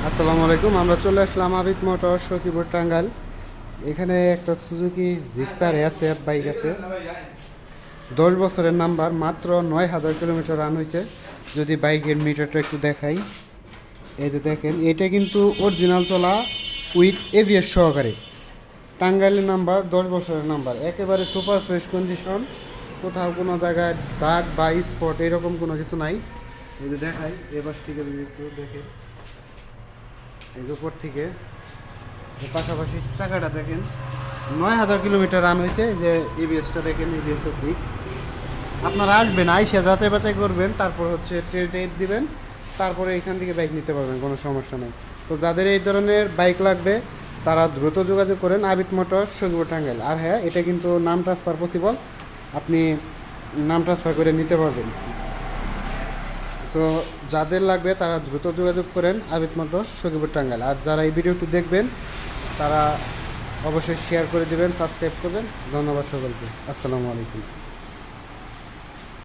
আসসালামু আলাইকুম। আমরা চলে আসলাম আবিদ মোটর সখীপুর টাঙ্গাইল। এখানে একটা সুজুকি জিক্সার এসএফ বাইক আছে, 10 বছরের নাম্বার, মাত্র 9,000 কিলোমিটার রান হয়েছে। যদি বাইকের মিটারটা একটু দেখাই, এই যে দেখেন, এটা কিন্তু অরিজিনাল চলা উইথ এবিএস সহকারে। টাঙ্গাইলের নাম্বার, 10 বছরের নাম্বার, একেবারে সুপার ফ্রেশ কন্ডিশন। কোথাও কোনো জায়গায় দাগ বা স্পট এরকম কোনো কিছু নাই। এই যে দেখাই, এবার থেকে যদি একটু দেখে, এই যে উপর থেকে এর পাশাপাশি চাকাটা দেখেন, 9,000 কিলোমিটার রান হয়েছে। যে ইবিএসটা দেখেন, ইবিএসের দিক আপনারা আসবেন, আইসা যাচাই বাছাই করবেন, তারপর হচ্ছে ট্রেড টেড দিবেন, তারপরে এখান থেকে বাইক নিতে পারবেন, কোনো সমস্যা নেই। তো যাদের এই ধরনের বাইক লাগবে তারা দ্রুত যোগাযোগ করেন আবিদ মোটর সখীপুর টাঙ্গাইল। আর হ্যাঁ, এটা কিন্তু নাম ট্রান্সফার পসিবল, আপনি নাম ট্রান্সফার করে নিতে পারবেন। তো যাদের লাগবে তারা দ্রুত যোগাযোগ করেন আবিদ মোটর সখীপুর টাঙ্গাইল। আর যারা এই ভিডিওটি দেখবেন তারা অবশ্যই শেয়ার করে দেবেন, সাবস্ক্রাইব করবেন। ধন্যবাদ সকলকে। আসসালামু আলাইকুম।